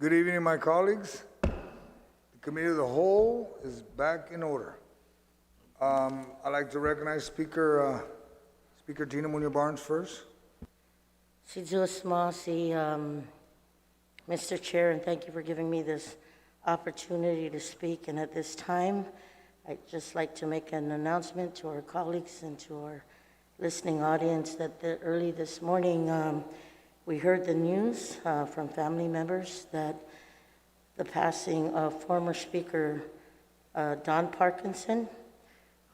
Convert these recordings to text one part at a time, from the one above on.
Good evening, my colleagues. The Committee of the Whole is back in order. I'd like to recognize Speaker Tina Munoz-Barnes first. Mr. Chair, and thank you for giving me this opportunity to speak. And at this time, I'd just like to make an announcement to our colleagues and to our listening audience that early this morning, we heard the news from family members that the passing of former Speaker Don Parkinson,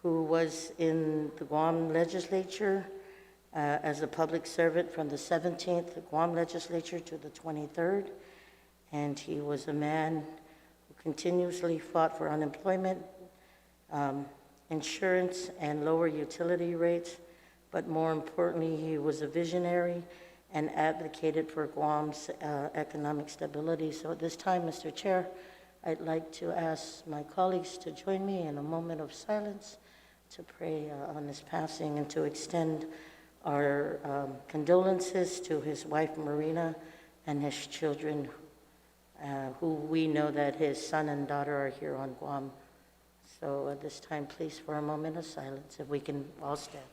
who was in the Guam Legislature as a public servant from the 17th Guam Legislature to the 23rd. And he was a man who continuously fought for unemployment, insurance, and lower utility rates. But more importantly, he was a visionary and advocated for Guam's economic stability. So at this time, Mr. Chair, I'd like to ask my colleagues to join me in a moment of silence to pray on his passing and to extend our condolences to his wife, Marina, and his children, who we know that his son and daughter are here on Guam. So at this time, please, for a moment of silence, if we can all stand.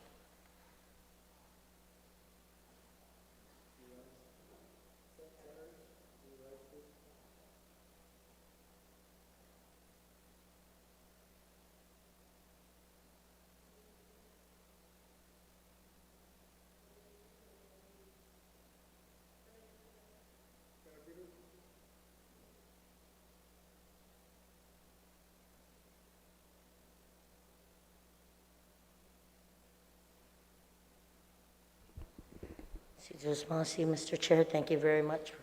Mr. Chair, thank you very much.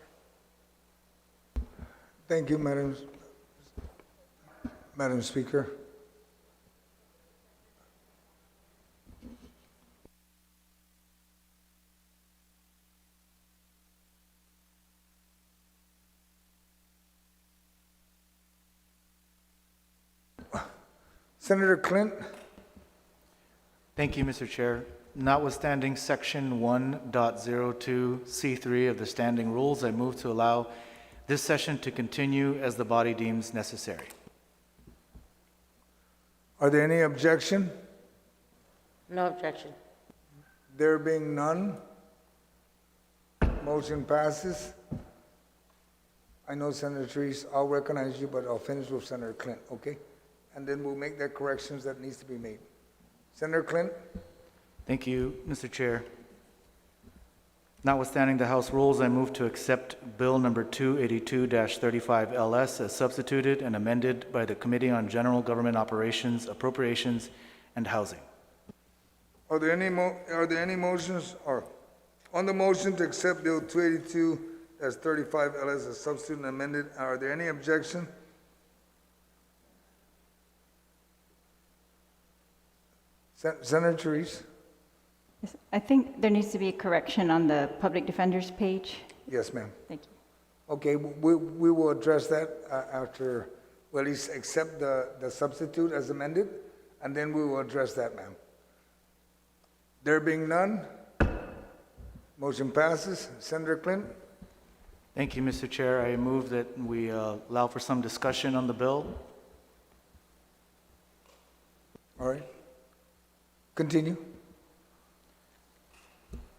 Thank you, Madam Speaker. Senator Clint. Thank you, Mr. Chair. Notwithstanding Section 1.02C3 of the Standing Rules, I move to allow this session to continue as the body deems necessary. Are there any objection? No objection. There being none, motion passes. I know, Senator Therese, I'll recognize you, but I'll finish with Senator Clint, okay? And then we'll make the corrections that needs to be made. Senator Clint? Thank you, Mr. Chair. Notwithstanding the House rules, I move to accept Bill number 282-35 LS as substituted and amended by the Committee on General Government Operations, Appropriations, and Housing. Are there any motions or on the motion to accept Bill 282-35 LS as substituted and amended? Are there any objection? Senator Therese? Yes, I think there needs to be a correction on the public defender's page. Yes, ma'am. Thank you. Okay, we will address that after, well, at least accept the substitute as amended, and then we will address that, ma'am. There being none, motion passes. Senator Clint? Thank you, Mr. Chair. I move that we allow for some discussion on the bill. All right. Continue.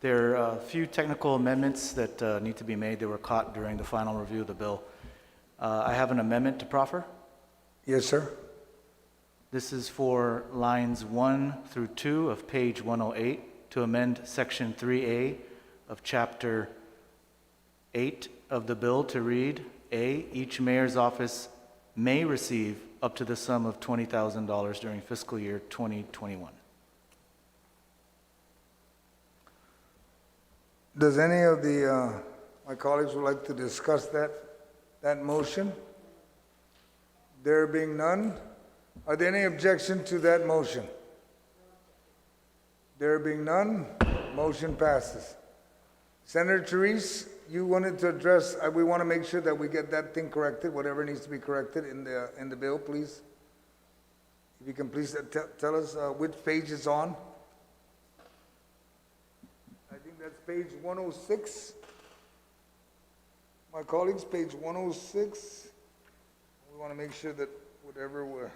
There are a few technical amendments that need to be made that were caught during the final review of the bill. I have an amendment to proffer. Yes, sir. This is for lines 1 through 2 of page 108 to amend section 3A of chapter 8 of the bill to read, A, each mayor's office may receive up to the sum of $20,000 during fiscal year 2021. Does any of my colleagues would like to discuss that motion? There being none, are there any objection to that motion? There being none, motion passes. Senator Therese, you wanted to address, we want to make sure that we get that thing corrected, whatever needs to be corrected in the bill, please. If you can please tell us which page it's on. I think that's page 106. My colleagues, page 106, we want to make sure that whatever we're,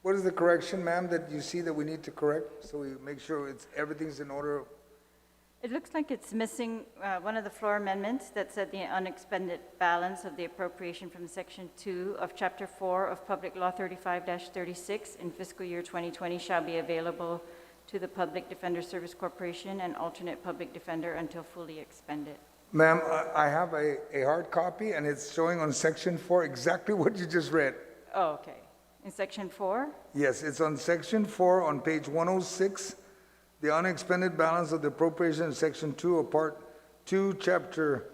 what is the correction, ma'am, that you see that we need to correct? So we make sure everything's in order. It looks like it's missing one of the floor amendments that said the unexpended balance of the appropriation from Section 2 of Chapter 4 of Public Law 35-36 in fiscal year 2020 shall be available to the Public Defender Service Corporation and alternate public defender until fully expended. Ma'am, I have a hard copy, and it's showing on section 4 exactly what you just read. Oh, okay. In Section 4? Yes, it's on section 4 on page 106, the unexpended balance of the appropriation in section 2 of part 2, chapter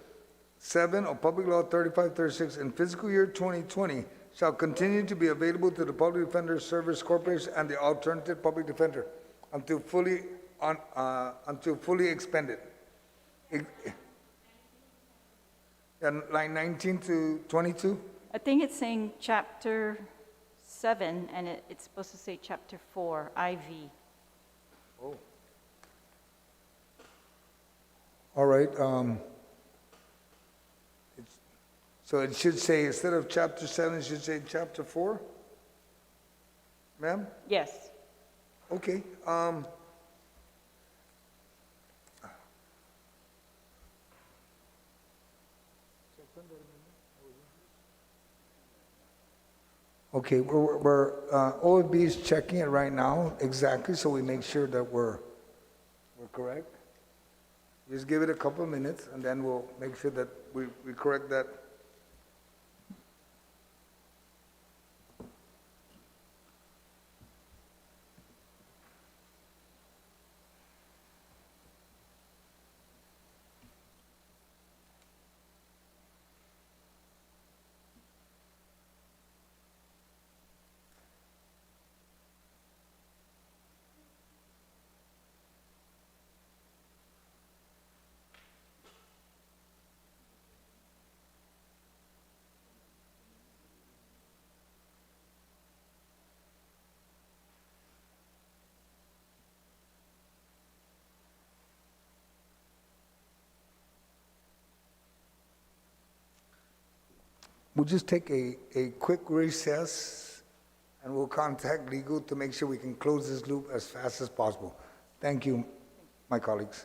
7 of Public Law 3536 in fiscal year 2020 shall continue to be available to the Public Defender Service Corporation and the alternative public defender until fully expended. And line 19 to 22? I think it's saying Chapter 7, and it's supposed to say Chapter 4, IV. Oh. All right, so it should say, instead of chapter 7, it should say chapter 4? Ma'am? Yes. Okay, okay, OFB is checking it right now, exactly, so we make sure that we're correct. Just give it a couple of minutes, and then we'll make sure that we correct that. We'll just take a quick recess, and we'll contact legal to make sure we can close this loop as fast as possible. Thank you, my colleagues.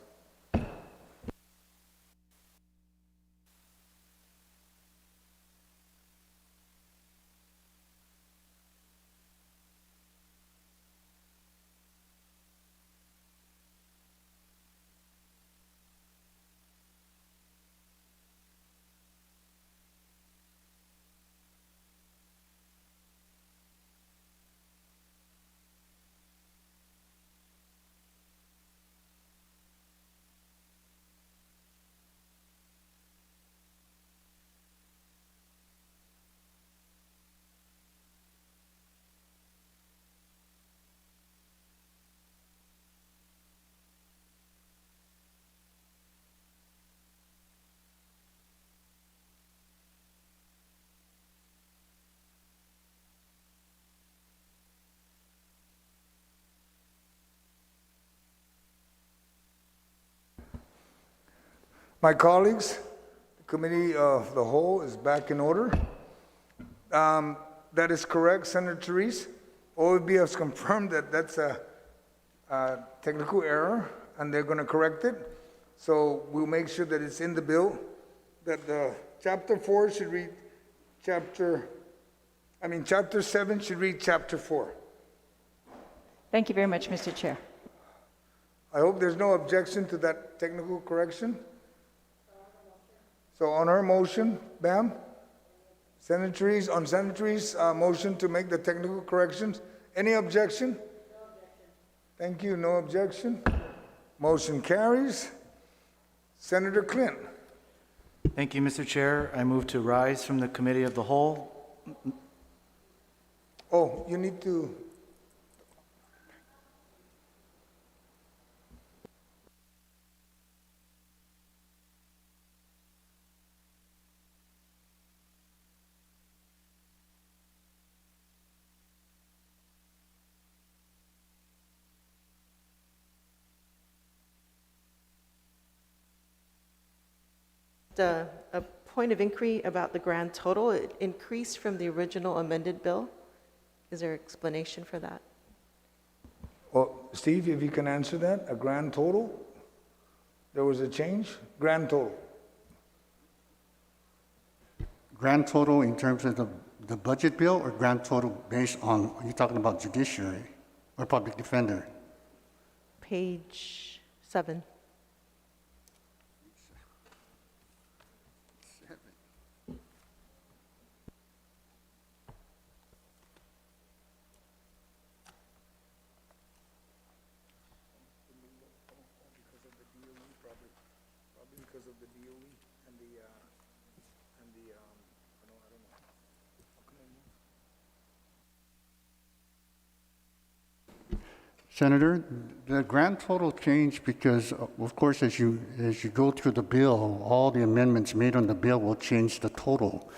My colleagues, the Committee of the Whole is back in order. That is correct, Senator Therese. OFB has confirmed that that's a technical error, and they're going to correct it. So we'll make sure that it's in the bill, that the Chapter 4 should read Chapter 7 should read Chapter 4. Thank you very much, Mr. Chair. I hope there's no objection to that technical correction. So on her motion, Bam, Senator Therese, on Senator Therese's motion to make the technical corrections, any objection? No objection. Thank you, no objection. Motion carries. Senator Clint. Thank you, Mr. Chair. I move to rise from the Committee of the Whole. Oh, you need to. a point of inquiry about the grand total. It increased from the original amended bill. Is there explanation for that? Well, Steve, if you can answer that, a grand total? There was a change? Grand total. Grand total in terms of the budget bill, or grand total based on, are you talking about judiciary or public defender? Page 7. Probably because of the DOE and the, I don't know. Senator, the grand total changed because, of course, as you go through the bill, all the amendments made on the bill will change the total.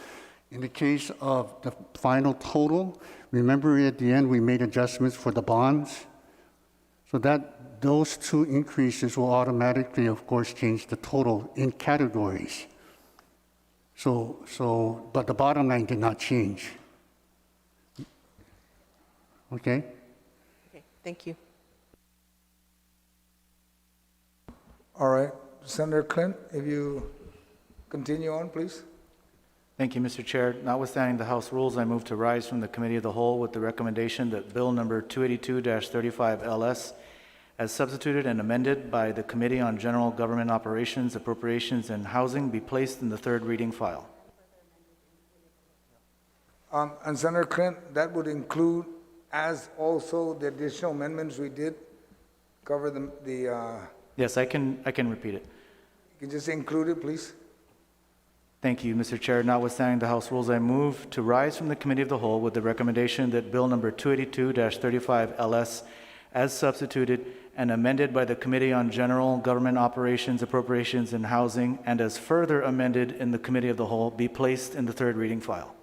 In the case of the final total, remember at the end we made adjustments for the bonds? So that those two increases will automatically, of course, change the total in categories. But the bottom line did not change. Okay? Okay, thank you. All right, Senator Clint, if you continue on, please. Thank you, Mr. Chair. Notwithstanding the House rules, I move to rise from the Committee of the Whole with the recommendation that Bill Number 282-35 LS, as substituted and amended by the Committee on General Government Operations, Appropriations, and Housing, be placed in the third reading file. And Senator Clint, that would include, as also the additional amendments we did, cover the Yes, I can repeat it. you can just include it, please. Thank you, Mr. Chair. Notwithstanding the House rules, I move to rise from the Committee of the Whole with the recommendation that Bill Number 282-35 LS, as substituted and amended by the Committee on General Government Operations, Appropriations, and Housing, and as further amended in the Committee of the Whole, be placed in the third reading file.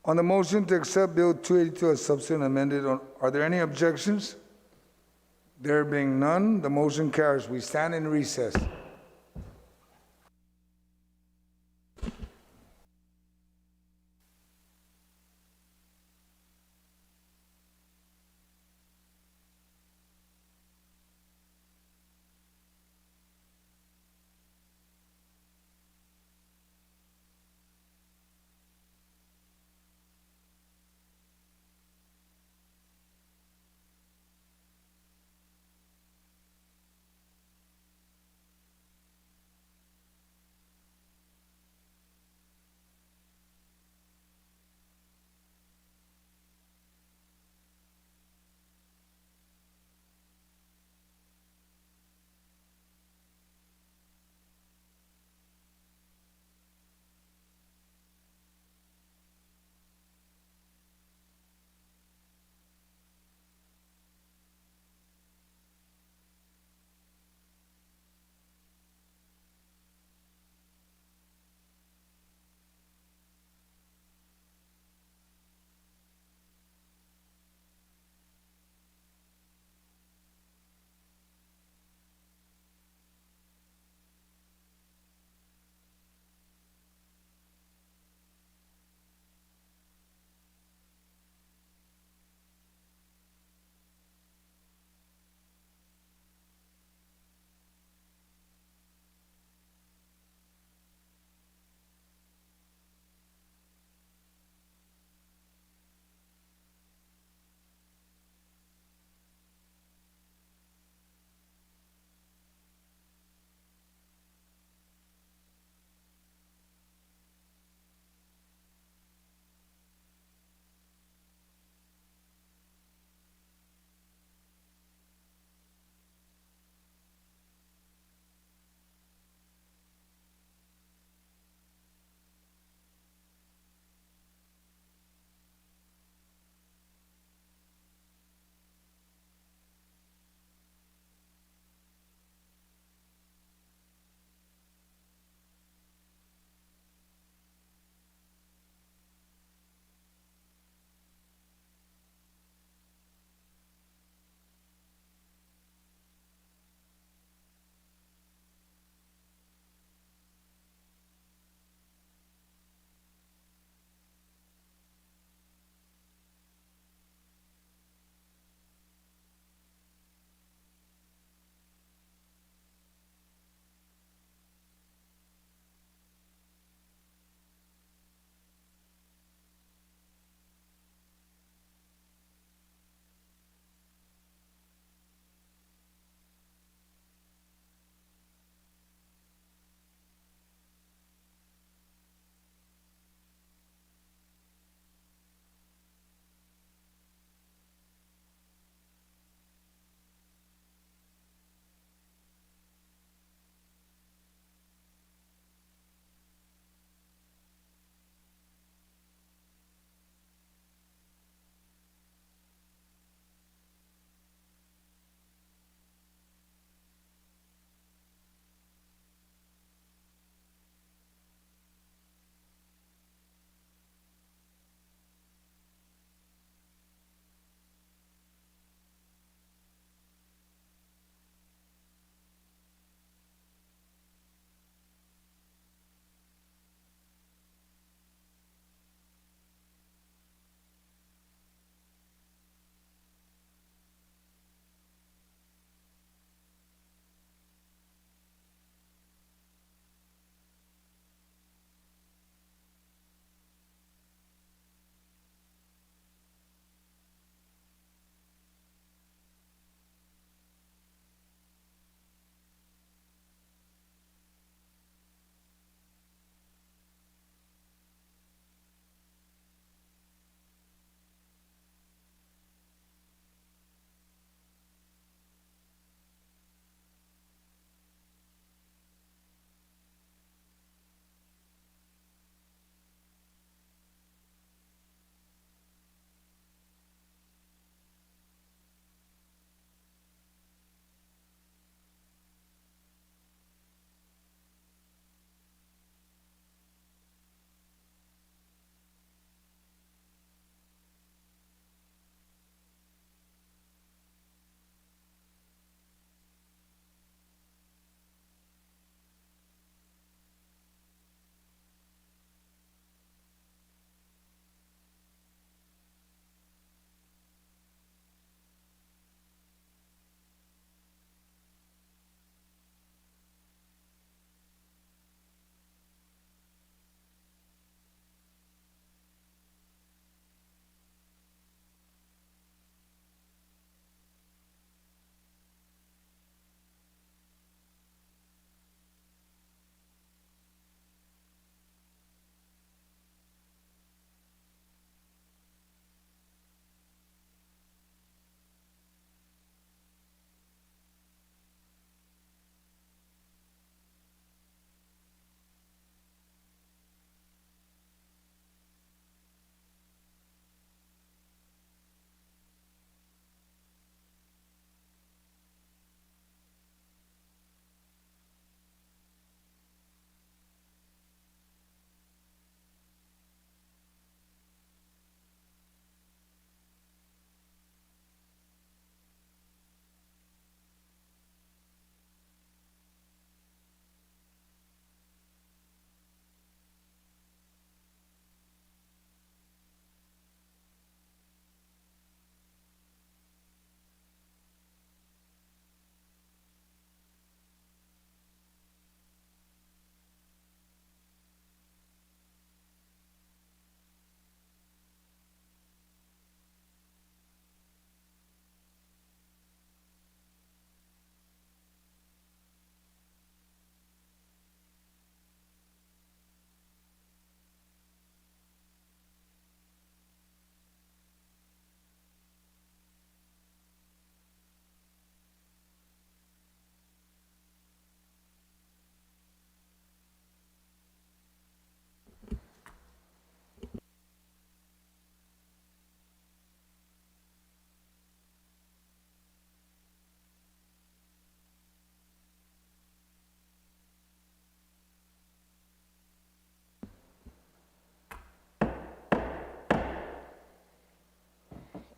On the motion to accept Bill 282 as substituted and amended, are there any objections? There being none, the motion carries. We stand in recess.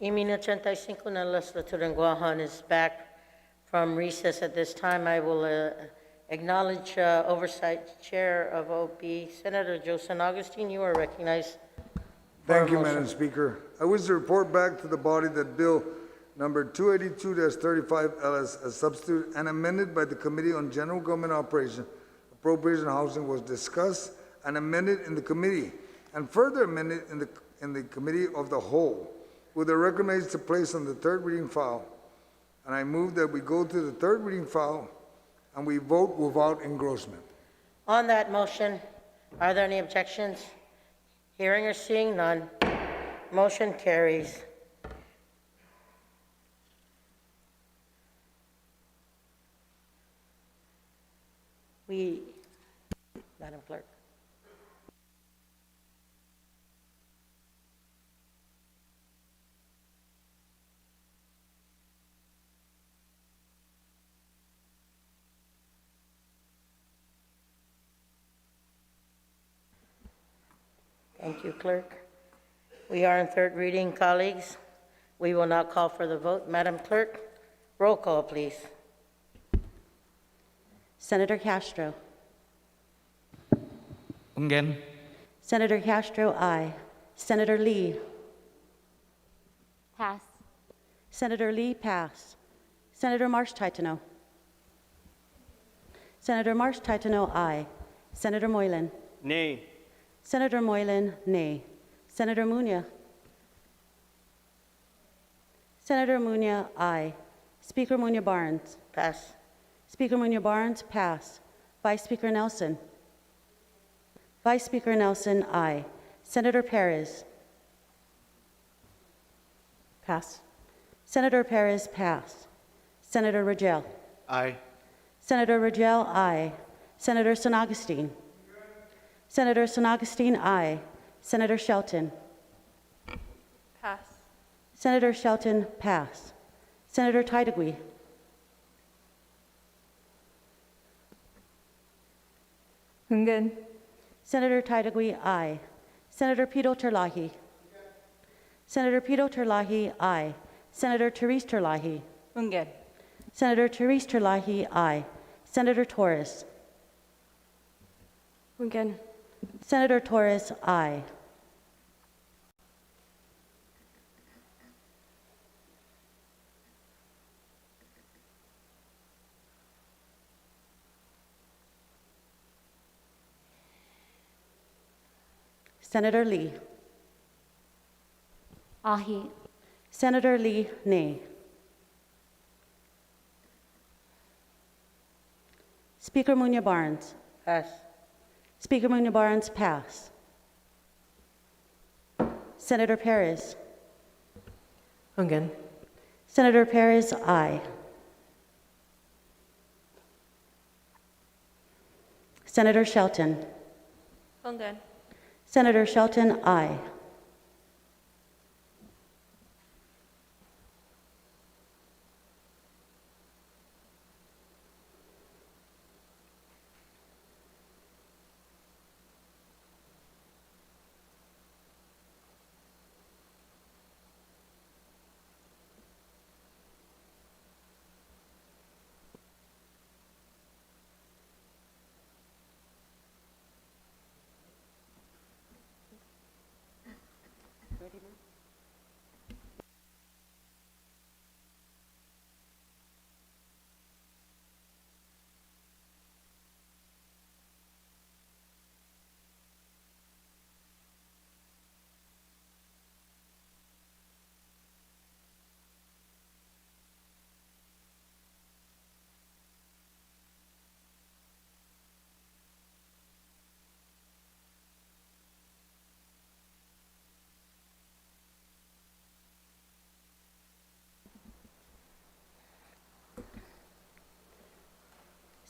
Emina 85 na legislature in Guahan is back from recess at this time. I will acknowledge Oversight Chair of OP, Senator Josan Augustine. You are recognized. Thank you, motion. Madam Speaker. I wish to report back to the body that Bill number 282-35 LS, as substituted and amended by the Committee on General Government Operation, Appropriation and Housing, was discussed and amended in the committee, and further amended in the Committee of the Whole, with a recommendation to place on the third reading file. And I move that we go to the third reading file and we vote without engrossment. On that motion, are there any objections? Hearing or seeing none, motion carries. Madam Clerk. Thank you, Clerk. We are in third reading, colleagues. We will now call for the vote. Madam Clerk, roll call, please. Senator Castro. Ungen. Senator Castro, aye. Senator Lee. Pass. Senator Lee, pass. Senator Marsh-Titano. Senator Marsh-Titano, aye. Senator Moylan. Nay. Senator Moylan, nay. Senator Munya. Senator Munya, aye. Speaker Munya Barnes. Pass. Speaker Munya Barnes, pass. Vice Speaker Nelson. Vice Speaker Nelson, aye. Senator Perez. Pass. Senator Perez, pass. Senator Rogel. Aye. Senator Rogel, aye. Senator San Augustine. Senator San Augustine, aye. Senator Shelton. Pass. Senator Shelton, pass. Senator Titagui. Ungen. Senator Titagui, aye. Senator Pito Terlahi. Senator Pito Terlahi, aye. Senator Therese Terlahi. Ungen. Senator Therese Terlahi, aye. Senator Torres. Ungen. Senator Torres, aye. Senator Lee. Ahi. Senator Lee, nay. Speaker Munya Barnes. Pass. Speaker Munya Barnes, pass. Senator Perez. Ungen. Senator Perez, aye. Senator Shelton. Ungen. Senator Shelton, aye.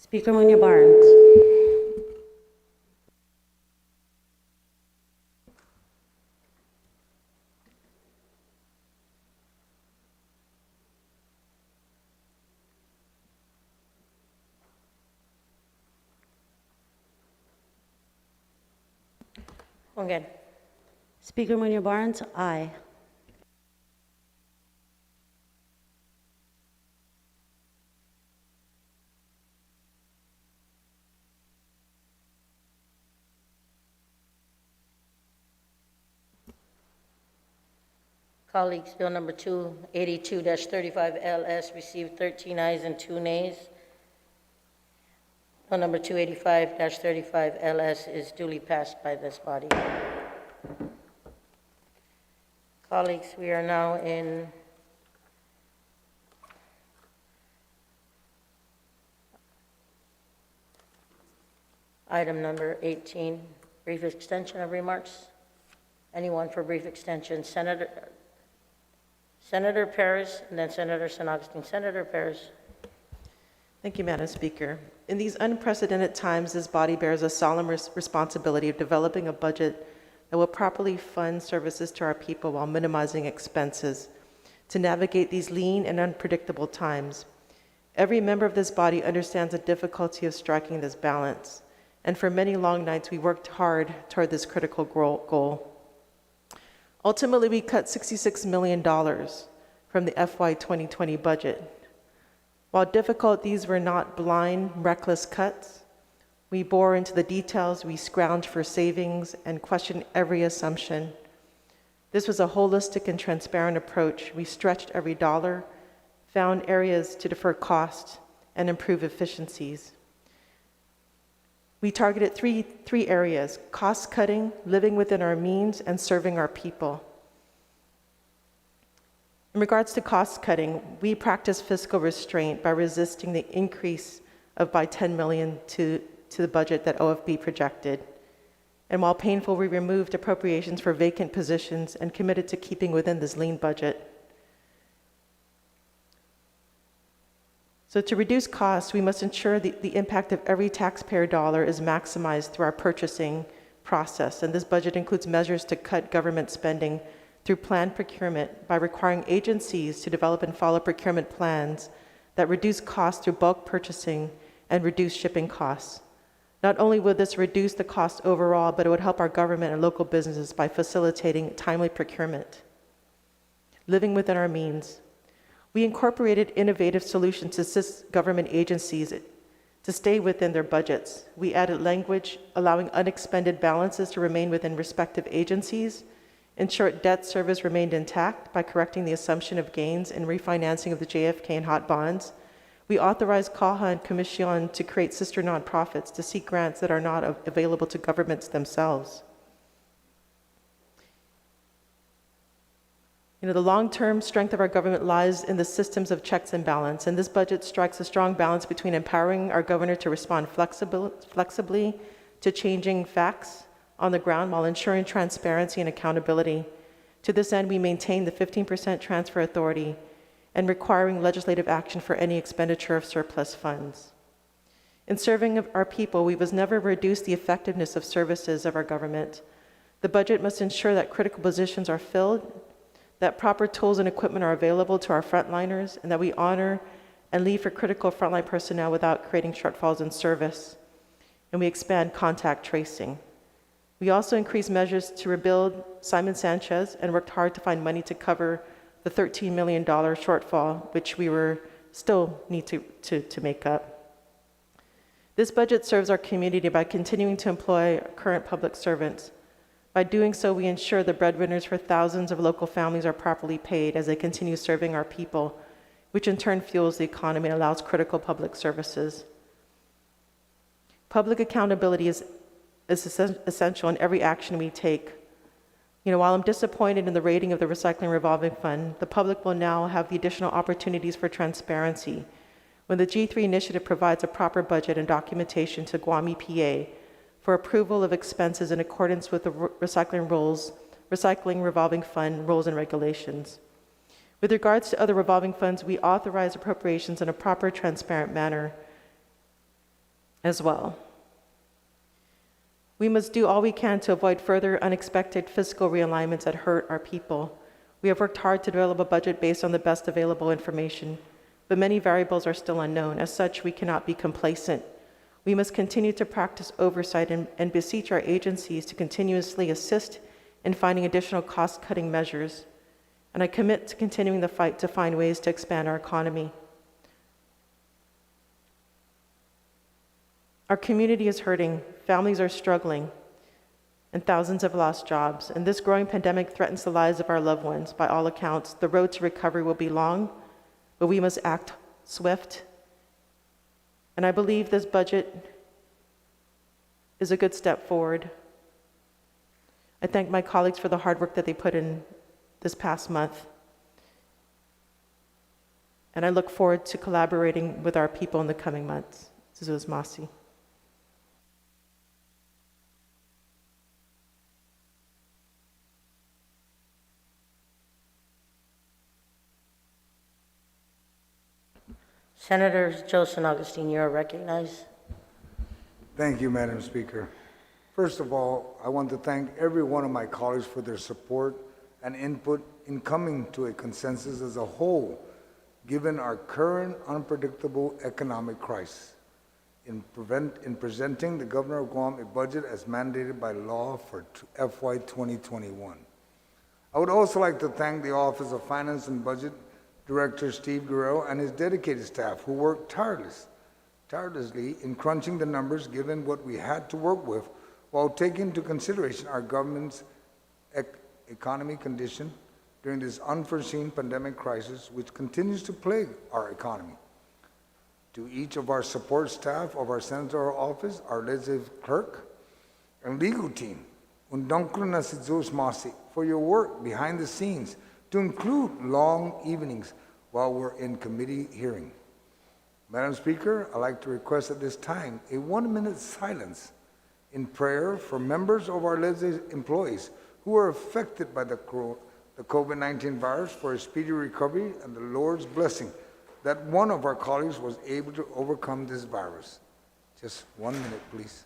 Speaker Munya Barnes. Ungen. Speaker Munya Barnes, aye. Colleagues, Bill number 282-35LS received 13 ayes and 2 nays. Bill number 285-35LS is duly passed by this body. Colleagues, we are now in item number 18, brief extension of remarks. Anyone for brief extension? Senator Perez, and then Senator San Augustine. Senator Perez. Thank you, Madam Speaker. In these unprecedented times, this body bears a solemn responsibility of developing a budget that will properly fund services to our people while minimizing expenses to navigate these lean and unpredictable times. Every member of this body understands the difficulty of striking this balance, and for many long nights, we worked hard toward this critical goal. Ultimately, we cut $66 million from the FY2020 budget. While difficult, these were not blind, reckless cuts. We bore into the details, we scrounged for savings, and questioned every assumption. This was a holistic and transparent approach. We stretched every dollar, found areas to defer costs, and improve efficiencies. We targeted three areas: cost cutting, living within our means, and serving our people. In regards to cost cutting, we practiced fiscal restraint by resisting the increase by $10 million to the budget that OFB projected. And while painful, we removed appropriations for vacant positions and committed to keeping within this lean budget. So to reduce costs, we must ensure the impact of every taxpayer dollar is maximized through our purchasing process. And this budget includes measures to cut government spending through planned procurement by requiring agencies to develop and follow procurement plans that reduce costs through bulk purchasing and reduce shipping costs. Not only would this reduce the cost overall, but it would help our government and local businesses by facilitating timely procurement. Living within our means. We incorporated innovative solutions to assist government agencies to stay within their budgets. We added language allowing unexpended balances to remain within respective agencies, ensured debt service remained intact by correcting the assumption of gains and refinancing of the JFK and hot bonds. We authorized CAHA and Commission to create sister nonprofits to seek grants that are not available to governments themselves. The long-term strength of our government lies in the systems of checks and balance, and this budget strikes a strong balance between empowering our governor to respond flexibly to changing facts on the ground while ensuring transparency and accountability. To this end, we maintain the 15% transfer authority and requiring legislative action for any expenditure of surplus funds. In serving our people, we must never reduce the effectiveness of services of our government. The budget must ensure that critical positions are filled, that proper tools and equipment are available to our frontliners, and that we honor and leave for critical frontline personnel without creating shortfalls in service. And we expand contact tracing. We also increased measures to rebuild Simon Sanchez and worked hard to find money to cover the $13 million shortfall, which we still need to make up. This budget serves our community by continuing to employ current public servants. By doing so, we ensure the breadwinners for thousands of local families are properly paid as they continue serving our people, which in turn fuels the economy and allows critical public services. Public accountability is essential in every action we take. While I'm disappointed in the rating of the Recycling Revolving Fund, the public will now have the additional opportunities for transparency. When the G3 initiative provides a proper budget and documentation to Guam EPA for approval of expenses in accordance with the Recycling Revolving Fund rules and regulations. With regards to other revolving funds, we authorize appropriations in a proper, transparent manner as well. We must do all we can to avoid further unexpected fiscal realignments that hurt our people. We have worked hard to develop a budget based on the best available information, but many variables are still unknown. As such, we cannot be complacent. We must continue to practice oversight and beseech our agencies to continuously assist in finding additional cost-cutting measures. And I commit to continuing the fight to find ways to expand our economy. Our community is hurting. Families are struggling. and thousands of lost jobs. And this growing pandemic threatens the lives of our loved ones. By all accounts, the road to recovery will be long, but we must act swift. And I believe this budget is a good step forward. I thank my colleagues for the hard work that they put in this past month. And I look forward to collaborating with our people in the coming months. This is Masi. Senator Joseph Augustine, you are recognized. Thank you, Madam Speaker. First of all, I want to thank every one of my colleagues for their support and input in coming to a consensus as a whole, given our current unpredictable economic crisis, in presenting the Governor of Guam a budget as mandated by law for FY2021. I would also like to thank the Office of Finance and Budget Director Steve Guerrero and his dedicated staff who worked tirelessly in crunching the numbers given what we had to work with while taking into consideration our government's economy condition during this unforeseen pandemic crisis which continues to plague our economy. To each of our support staff of our senatorial office, our legislative clerk, and legal team, for your work behind the scenes to include long evenings while we're in committee hearing. Madam Speaker, I'd like to request at this time a 1-minute silence in prayer for members of our legislative employees who are affected by the COVID-19 virus for a speedy recovery and the Lord's blessing that one of our colleagues was able to overcome this virus. Just 1 minute, please.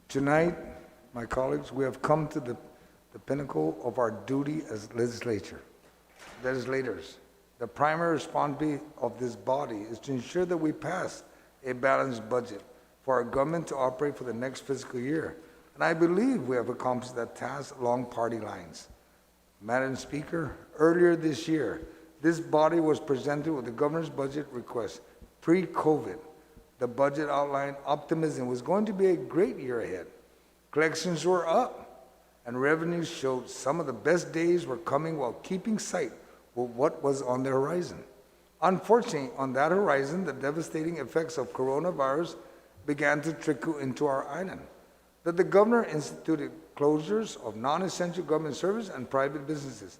Tonight, my colleagues, we have come to the pinnacle of our duty as legislators. The primary responsibility of this body is to ensure that we pass a balanced budget for our government to operate for the next fiscal year. And I believe we have accomplished that task along party lines. Madam Speaker, earlier this year, this body was presented with the governor's budget request pre-COVID. The budget outlined optimism was going to be a great year ahead. Collections were up, and revenues showed some of the best days were coming while keeping sight with what was on the horizon. Unfortunately, on that horizon, the devastating effects of coronavirus began to trickle into our island. That the governor instituted closures of non-essential government service and private businesses.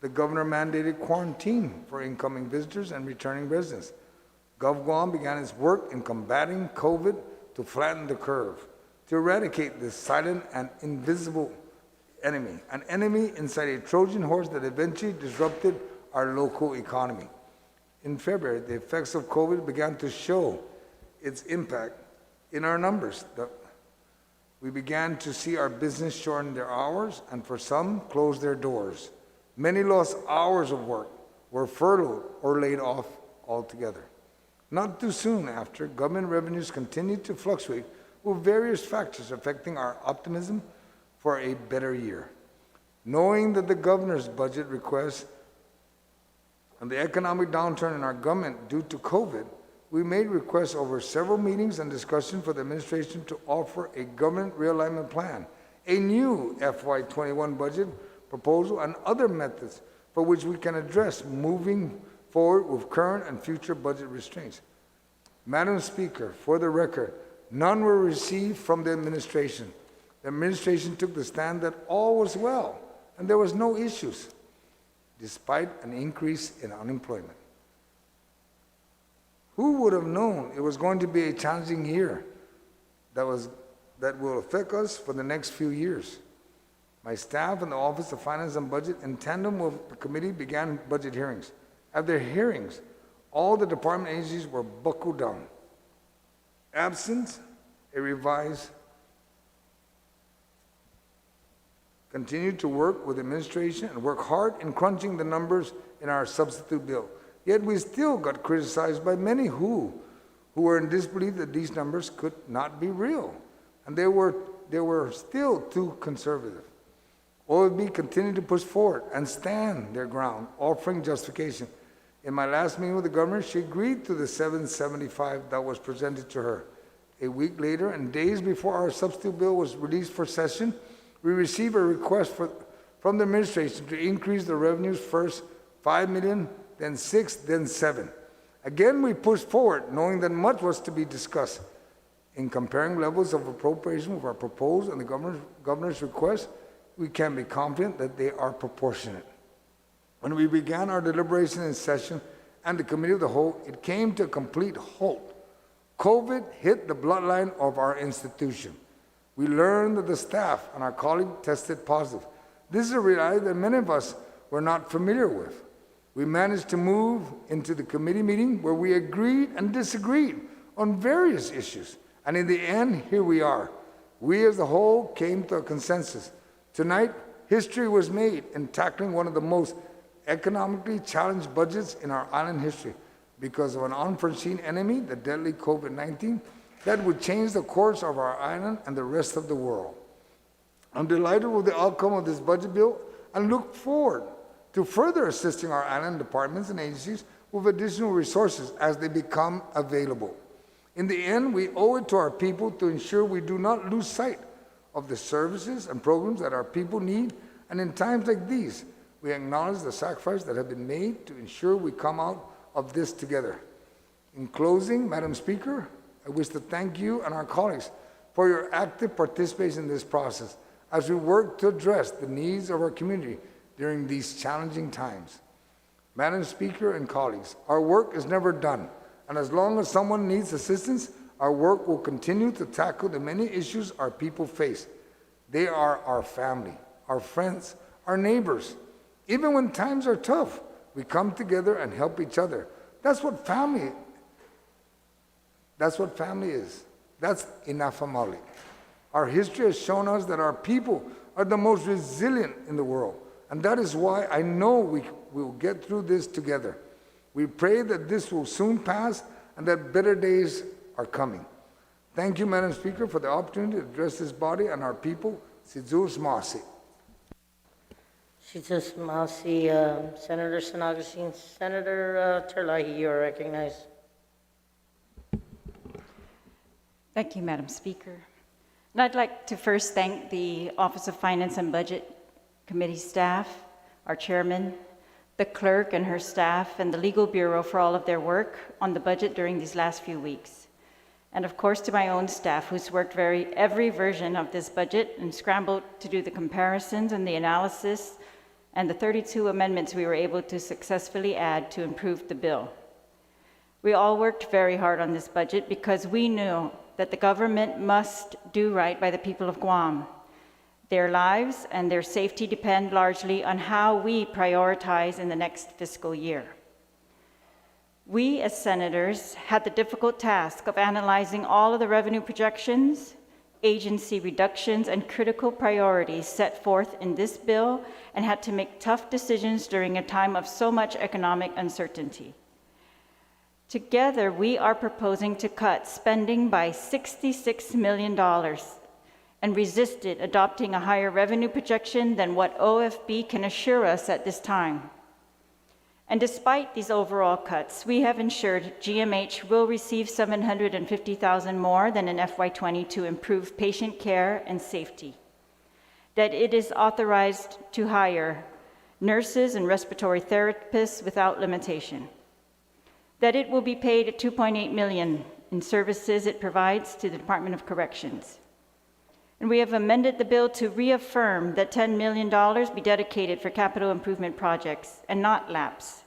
The governor mandated quarantine for incoming visitors and returning residents. GovGuam began its work in combating COVID to flatten the curve, to eradicate this silent and invisible enemy, an enemy inside a Trojan horse that eventually disrupted our local economy. In February, the effects of COVID began to show its impact in our numbers. We began to see our business shorten their hours and for some close their doors. Many lost hours of work, were furloughed or laid off altogether. Not too soon after, government revenues continued to fluctuate with various factors affecting our optimism for a better year. Knowing that the governor's budget request and the economic downturn in our government due to COVID, we made requests over several meetings and discussions for the administration to offer a government realignment plan, a new FY21 budget proposal, and other methods for which we can address moving forward with current and future budget restraints. Madam Speaker, for the record, none were received from the administration. The administration took the stand that all was well and there was no issues, despite an increase in unemployment. Who would have known it was going to be a challenging year that will affect us for the next few years? My staff and the Office of Finance and Budget, in tandem with the committee, began budget hearings. At their hearings, all the department agencies were buckled down. Absent a revised continued to work with administration and work hard in crunching the numbers in our substitute bill. Yet we still got criticized by many who were in disbelief that these numbers could not be real, and they were still too conservative. OFB continued to push forward and stand their ground, offering justification. In my last meeting with the governor, she agreed to the 775 that was presented to her. A week later, and days before our substitute bill was released for session, we received a request from the administration to increase the revenues first 5 million, then 6, then 7. Again, we pushed forward, knowing that much was to be discussed. In comparing levels of appropriation with our proposed and the governor's request, we can be confident that they are proportionate. When we began our deliberation in session and the committee of the whole, it came to a complete halt. COVID hit the bloodline of our institution. We learned that the staff and our colleague tested positive. This is a reality that many of us were not familiar with. We managed to move into the committee meeting where we agreed and disagreed on various issues. And in the end, here we are. We as a whole came to a consensus. Tonight, history was made in tackling one of the most economically challenged budgets in our island history because of an unforeseen enemy, the deadly COVID-19, that would change the course of our island and the rest of the world. I'm delighted with the outcome of this budget bill and look forward to further assisting our island departments and agencies with additional resources as they become available. In the end, we owe it to our people to ensure we do not lose sight of the services and programs that our people need, and in times like these, we acknowledge the sacrifices that have been made to ensure we come out of this together. In closing, Madam Speaker, I wish to thank you and our colleagues for your active participation in this process as we work to address the needs of our community during these challenging times. Madam Speaker and colleagues, our work is never done, and as long as someone needs assistance, our work will continue to tackle the many issues our people face. They are our family, our friends, our neighbors. Even when times are tough, we come together and help each other. That's what family is. That's inafamali. Our history has shown us that our people are the most resilient in the world, and that is why I know we will get through this together. We pray that this will soon pass and that better days are coming. Thank you, Madam Speaker, for the opportunity to address this body and our people. Sizur Smasi. Jesus Masi, Senator San Agustin. Senator Terlahi, you are recognized. Thank you, Madam Speaker. And I'd like to first thank the Office of Finance and Budget Committee staff, our chairman, the clerk and her staff, and the Legal Bureau for all of their work on the budget during these last few weeks. And of course to my own staff, who's worked every version of this budget and scrambled to do the comparisons and the analysis and the 32 amendments we were able to successfully add to improve the bill. We all worked very hard on this budget because we knew that the government must do right by the people of Guam. Their lives and their safety depend largely on how we prioritize in the next fiscal year. We as senators had the difficult task of analyzing all of the revenue projections, agency reductions, and critical priorities set forth in this bill and had to make tough decisions during a time of so much economic uncertainty. Together, we are proposing to cut spending by $66 million and resisted adopting a higher revenue projection than what OFB can assure us at this time. And despite these overall cuts, we have ensured GMH will receive $750,000 more than in FY20 to improve patient care and safety, that it is authorized to hire nurses and respiratory therapists without limitation, that it will be paid at $2.8 million in services it provides to the Department of Corrections. And we have amended the bill to reaffirm that $10 million be dedicated for capital improvement projects and not lapse,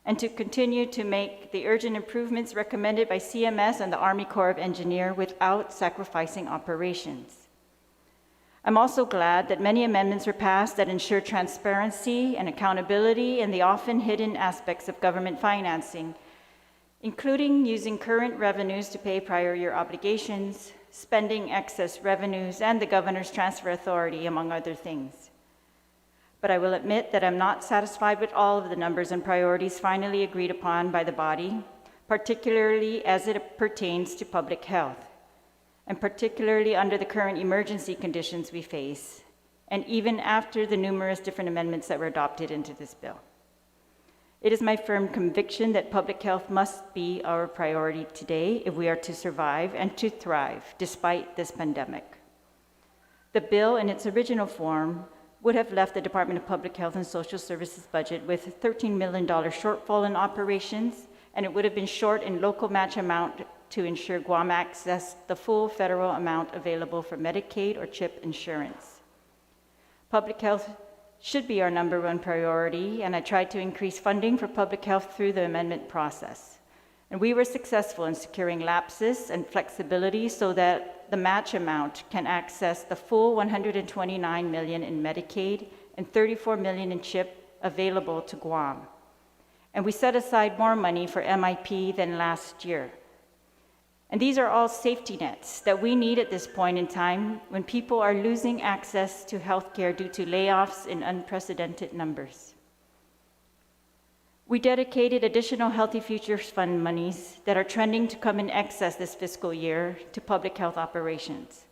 and to continue to make the urgent improvements recommended by CMS and the Army Corps of Engineers without sacrificing operations. I'm also glad that many amendments were passed that ensure transparency and accountability in the often hidden aspects of government financing, including using current revenues to pay prior year obligations, spending excess revenues, and the governor's transfer authority, among other things. but I will admit that I'm not satisfied with all of the numbers and priorities finally agreed upon by the body, particularly as it pertains to public health, and particularly under the current emergency conditions we face, and even after the numerous different amendments that were adopted into this bill. It is my firm conviction that public health must be our priority today if we are to survive and to thrive despite this pandemic. The bill in its original form would have left the Department of Public Health and Social Services budget with a $13 million shortfall in operations, and it would have been short in local match amount to ensure Guam accessed the full federal amount available for Medicaid or CHIP insurance. Public health should be our number one priority, and I tried to increase funding for public health through the amendment process. And we were successful in securing lapses and flexibility so that the match amount can access the full $129 million in Medicaid and $34 million in CHIP available to Guam. And we set aside more money for MIP than last year. And these are all safety nets that we need at this point in time when people are losing access to health care due to layoffs in unprecedented numbers. We dedicated additional Healthy Futures Fund monies that are trending to come in excess this fiscal year to public health operations.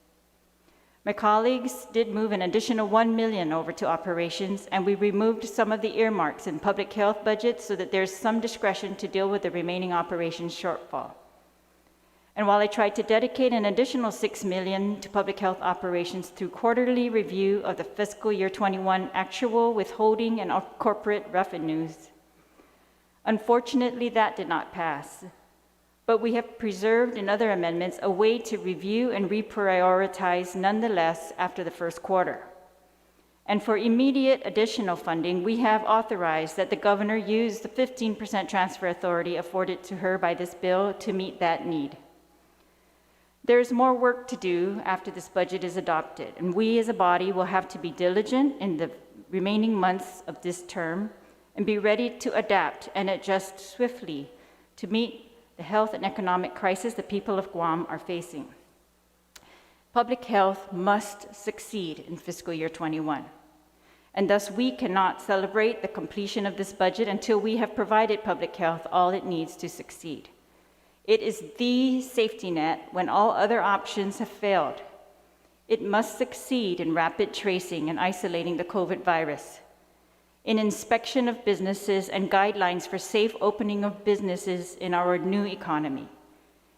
My colleagues did move an additional $1 million over to operations, and we removed some of the earmarks in public health budgets so that there's some discretion to deal with the remaining operations shortfall. And while I tried to dedicate an additional $6 million to public health operations through quarterly review of the fiscal year 21 actual withholding and corporate revenues, unfortunately that did not pass. But we have preserved in other amendments a way to review and reprioritize nonetheless after the first quarter. And for immediate additional funding, we have authorized that the governor use the 15% transfer authority afforded to her by this bill to meet that need. There's more work to do after this budget is adopted, and we as a body will have to be diligent in the remaining months of this term and be ready to adapt and adjust swiftly to meet the health and economic crisis the people of Guam are facing. Public health must succeed in fiscal year 21, and thus we cannot celebrate the completion of this budget until we have provided public health all it needs to succeed. It is the safety net when all other options have failed. It must succeed in rapid tracing and isolating the COVID virus, in inspection of businesses and guidelines for safe opening of businesses in our new economy,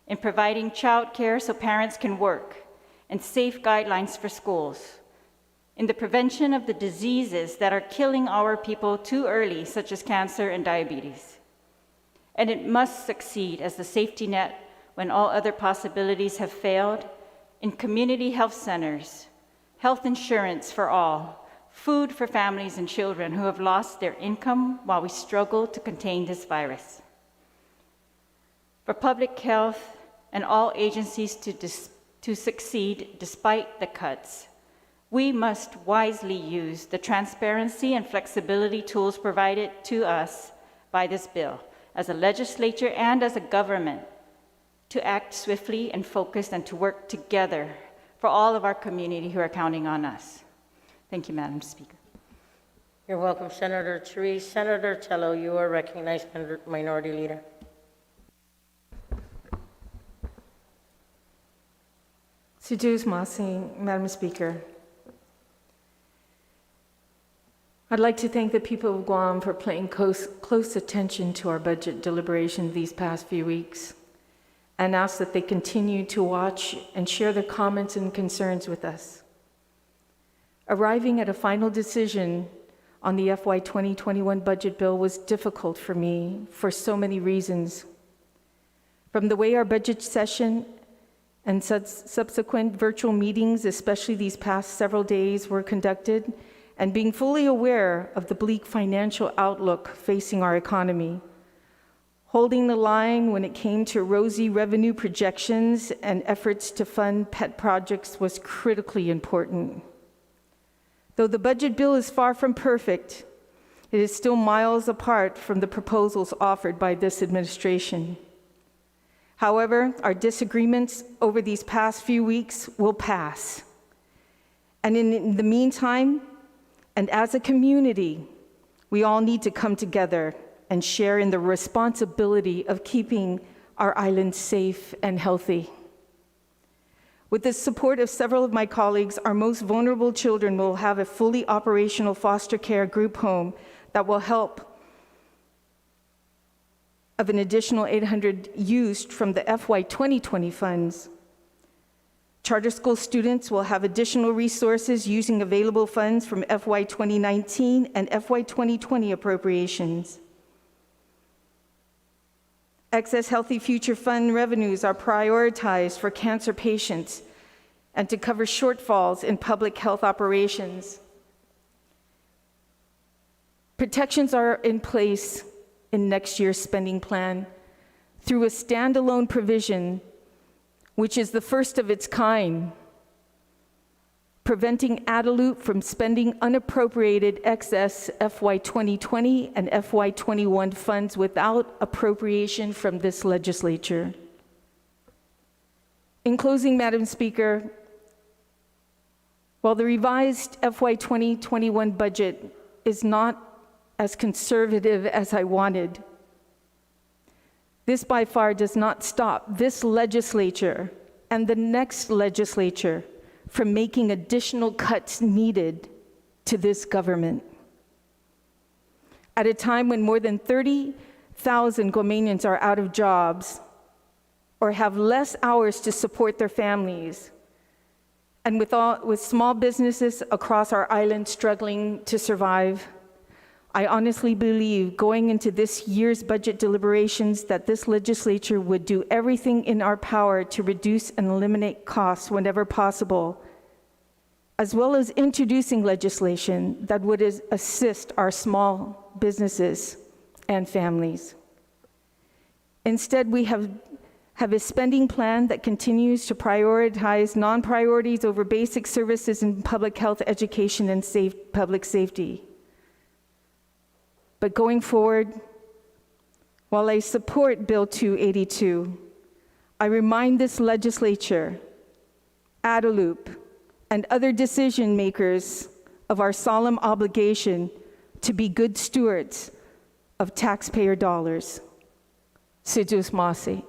in providing childcare so parents can work, and safe guidelines for schools, in the prevention of the diseases that are killing our people too early, such as cancer and diabetes. And it must succeed as the safety net when all other possibilities have failed, in community health centers, health insurance for all, food for families and children who have lost their income while we struggle to contain this virus. For public health and all agencies to succeed despite the cuts, we must wisely use the transparency and flexibility tools provided to us by this bill, as a legislature and as a government, to act swiftly and focused and to work together for all of our community who are counting on us. Thank you, Madam Speaker. You're welcome, Senator Therese. Senator Tello, you are recognized, Minority Leader. Sujus Masing, Madam Speaker. I'd like to thank the people of Guam for paying close attention to our budget deliberation these past few weeks, and ask that they continue to watch and share their comments and concerns with us. Arriving at a final decision on the FY2021 budget bill was difficult for me for so many reasons. From the way our budget session and subsequent virtual meetings, especially these past several days, were conducted, and being fully aware of the bleak financial outlook facing our economy. Holding the line when it came to rosy revenue projections and efforts to fund pet projects was critically important. Though the budget bill is far from perfect, it is still miles apart from the proposals offered by this administration. However, our disagreements over these past few weeks will pass. And in the meantime, And as a community, we all need to come together and share in the responsibility of keeping our island safe and healthy. With the support of several of my colleagues, our most vulnerable children will have a fully operational foster care group home that will help of an additional $800 used from the FY2020 funds. Charter school students will have additional resources using available funds from FY2019 and FY2020 appropriations. Excess Healthy Future Fund revenues are prioritized for cancer patients and to cover shortfalls in public health operations. Protections are in place in next year's spending plan through a standalone provision, which is the first of its kind, preventing Adelup from spending unappropriated excess FY2020 and FY21 funds without appropriation from this legislature. In closing, Madam Speaker, while the revised FY2021 budget is not as conservative as I wanted, this by far does not stop this legislature and the next legislature from making additional cuts needed to this government. At a time when more than 30,000 Guamanians are out of jobs or have less hours to support their families, and with small businesses across our island struggling to survive, I honestly believe going into this year's budget deliberations that this legislature would do everything in our power to reduce and eliminate costs whenever possible, as well as introducing legislation that would assist our small businesses and families. Instead, we have a spending plan that continues to prioritize non-priorities over basic services in public health, education, and public safety. But going forward, while I support Bill 282, I remind this legislature, Adelup, and other decision makers of our solemn obligation to be good stewards of taxpayer dollars. Sidus Masi.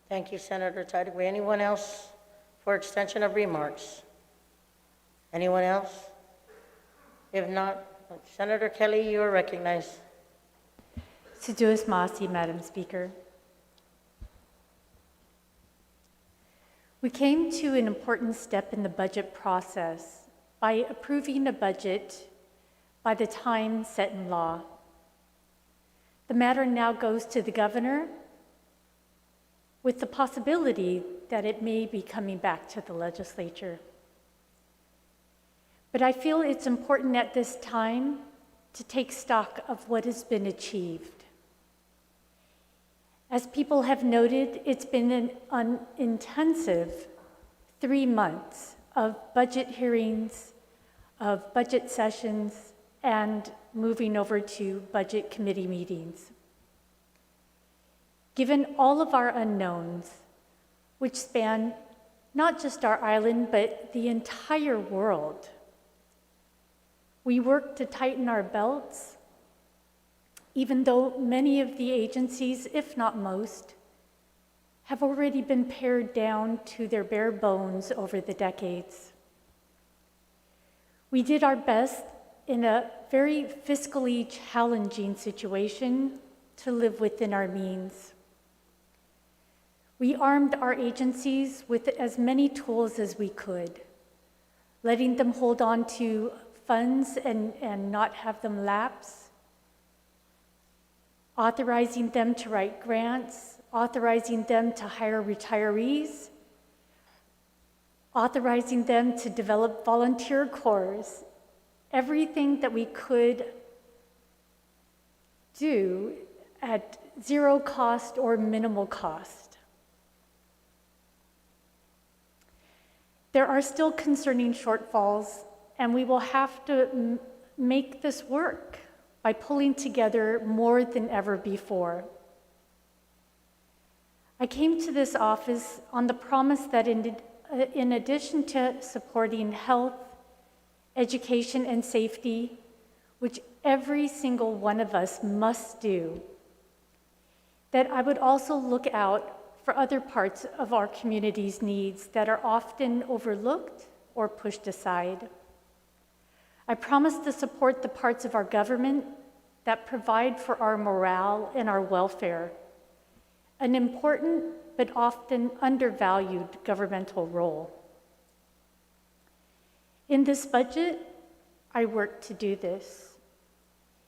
Thank you, Senator Tideway. Anyone else for extension of remarks? Anyone else? If not, Senator Kelly, you are recognized. Sidus Masi, Madam Speaker. We came to an important step in the budget process by approving a budget by the time set in law. The matter now goes to the governor with the possibility that it may be coming back to the legislature. But I feel it's important at this time to take stock of what has been achieved. As people have noted, it's been an intensive 3 months of budget hearings, of budget sessions, and moving over to budget committee meetings. Given all of our unknowns, which span not just our island, but the entire world, we work to tighten our belts, even though many of the agencies, if not most, have already been pared down to their bare bones over the decades. We did our best in a very fiscally challenging situation to live within our means. We armed our agencies with as many tools as we could, letting them hold on to funds and not have them lapse, authorizing them to write grants, authorizing them to hire retirees, authorizing them to develop volunteer corps, everything that we could do at zero cost or minimal cost. There are still concerning shortfalls, and we will have to make this work by pulling together more than ever before. I came to this office on the promise that in addition to supporting health, education, and safety, which every single one of us must do, that I would also look out for other parts of our community's needs that are often overlooked or pushed aside. I promise to support the parts of our government that provide for our morale and our welfare, an important but often undervalued governmental role. In this budget, I work to do this.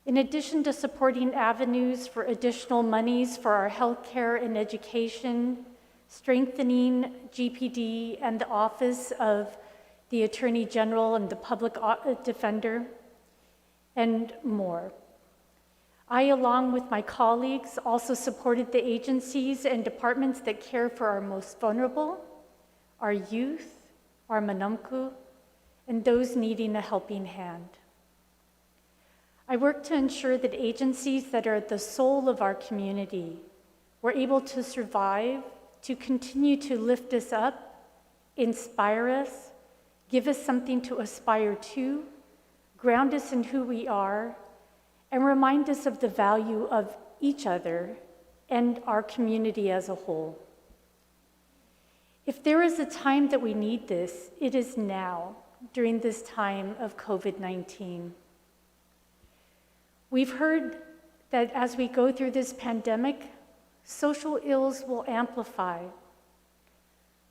In addition to supporting avenues for additional monies for our healthcare and education, strengthening GPD and the Office of the Attorney General and the Public Defender, and more. I, along with my colleagues, also supported the agencies and departments that care for our most vulnerable, our youth, our manamku, and those needing a helping hand. I work to ensure that agencies that are at the soul of our community were able to survive, to continue to lift us up, inspire us, give us something to aspire to, ground us in who we are, and remind us of the value of each other and our community as a whole. If there is a time that we need this, it is now, during this time of COVID-19. We've heard that as we go through this pandemic, social ills will amplify.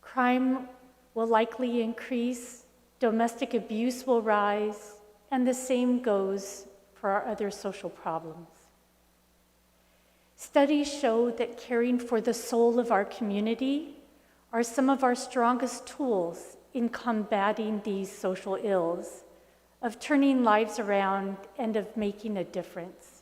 Crime will likely increase, domestic abuse will rise, and the same goes for our other social problems. Studies show that caring for the soul of our community are some of our strongest tools in combating these social ills, of turning lives around and of making a difference.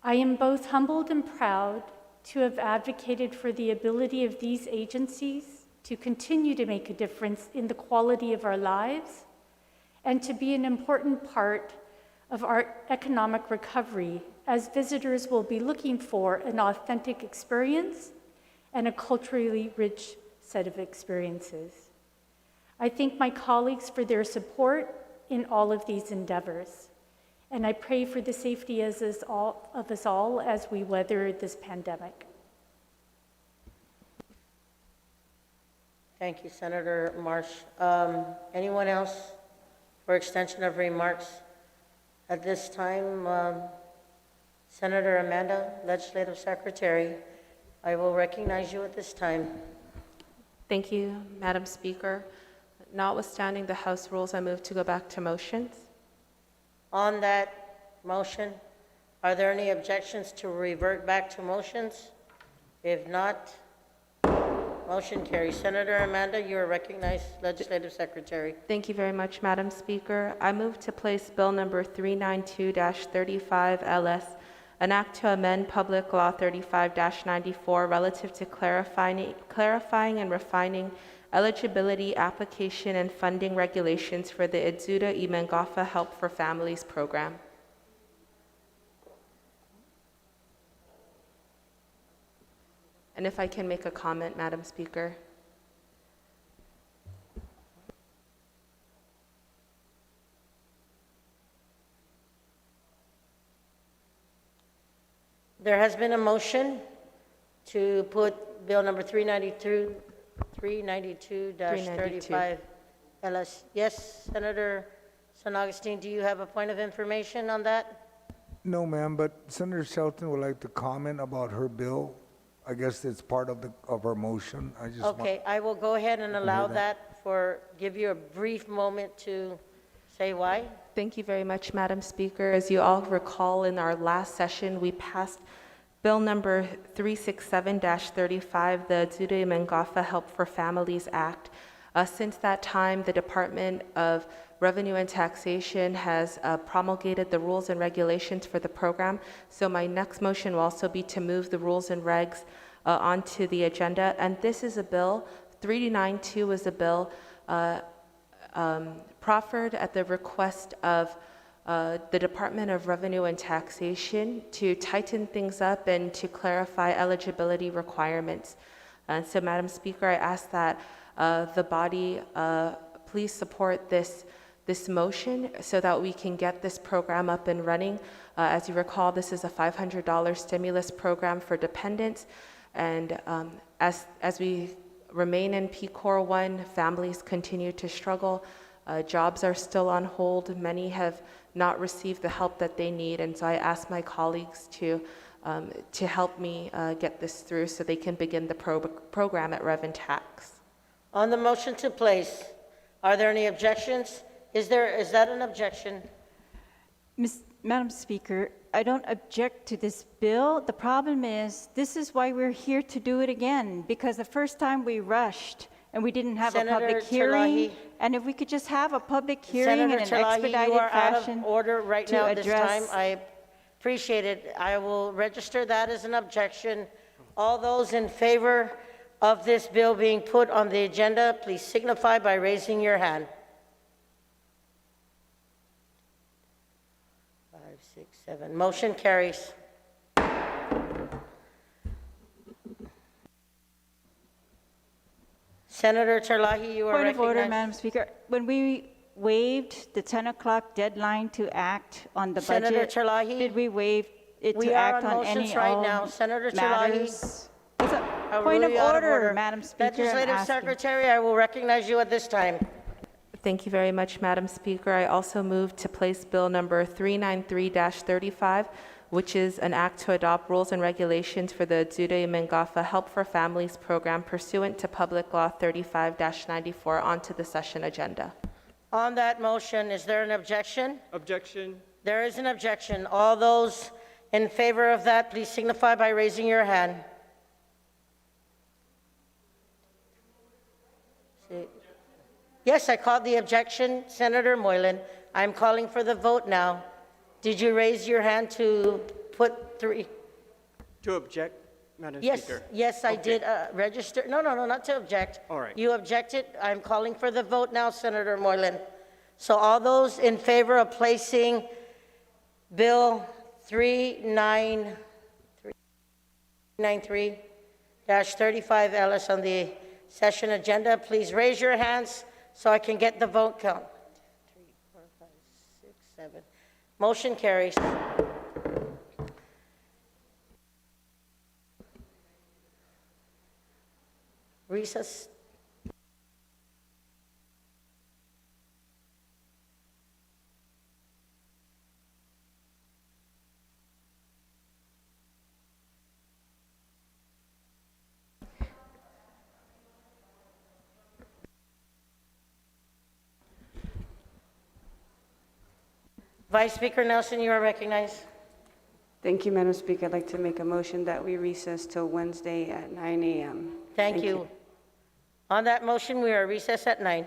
I am both humbled and proud to have advocated for the ability of these agencies to continue to make a difference in the quality of our lives and to be an important part of our economic recovery, as visitors will be looking for an authentic experience and a culturally rich set of experiences. I thank my colleagues for their support in all of these endeavors, and I pray for the safety of us all as we weather this pandemic. Thank you, Senator Marsh. Anyone else for extension of remarks? At this time, Senator Amanda, Legislative Secretary, I will recognize you at this time. Thank you, Madam Speaker. Notwithstanding the House rules, I move to go back to motions. On that motion, are there any objections to revert back to motions? If not, motion carries. Senator Amanda, you are recognized, Legislative Secretary. Thank you very much, Madam Speaker. I move to place Bill number 392-35 LS, an act to amend Public Law 35-94 relative to clarifying and refining eligibility, application, and funding regulations for the Edzuda Imengafa Help for Families program. And if I can make a comment, Madam Speaker. There has been a motion to put Bill number 392-35 LS. Yes, Senator San Augustine, do you have a point of information on that? No, ma'am, but Senator Shelton would like to comment about her bill. I guess it's part of her motion. I just Okay, I will go ahead and allow that give you a brief moment to say why. Thank you very much, Madam Speaker. As you all recall, in our last session, we passed Bill number 367-35, the Edzuda Imengafa Help for Families Act. Since that time, the Department of Revenue and Taxation has promulgated the rules and regulations for the program. So my next motion will also be to move the rules and regs onto the agenda. And this is a bill, 392 is a bill proffered at the request of the Department of Revenue and Taxation to tighten things up and to clarify eligibility requirements. And so, Madam Speaker, I ask that the body please support this this motion so that we can get this program up and running. As you recall, this is a $500 stimulus program for dependents. And as we remain in PCOR 1, families continue to struggle. Jobs are still on hold. Many have not received the help that they need. And so I ask my colleagues to help me get this through so they can begin the program at Rev and Tax. On the motion to place, are there any objections? Is that an objection? Madam Speaker, I don't object to this bill. The problem is, this is why we're here to do it again, because the first time we rushed and we didn't have a public hearing. Terlahi. And if we could just have a public hearing in an Senator Terlahi, expedited you are out fashion of order right to now at this time. address- I appreciate it. I will register that as an objection. All those in favor of this bill being put on the agenda, please signify by raising your hand. 5, 6, 7. Motion carries. Senator Terlahi, you are Point of recognized. order, Madam Speaker. When we waived the 10 o'clock deadline to act on the budget. Senator Terlahi, did we waive it we to are act on on any motions right all now. Senator Terlahi. matters? It's a Are point of we out order, Madam Speaker. I'm Legislative asking. Secretary, I will recognize you at this time. Thank you very much, Madam Speaker. I also move to place Bill number 393-35, which is an act to adopt rules and regulations for the Dzude Mengafa Help for Families program pursuant to Public Law 35-94 onto the session agenda. On that motion, is there an objection? Objection. There is an objection. All those in favor of that, please signify by raising your hand. Yes, I called the objection, Senator Moylan. I'm calling for the vote now. Did you raise your hand to put 3? To object, Madam Yes, Speaker. yes, I Okay. did register. No, not to object. All right. You objected. I'm calling for the vote now, Senator Moylan. So all those in favor of placing Bill 393-35 Ellis on the session agenda, please raise your hands so I can get the vote count. 3, 4, 5, 6, 7. Motion carries. Recess. Vice Speaker Nelson, you are recognized. Thank you, Madam Speaker. I'd like to make a motion that we recess till Wednesday at 9 a.m. Thank you. On that motion, we are recessed at 9.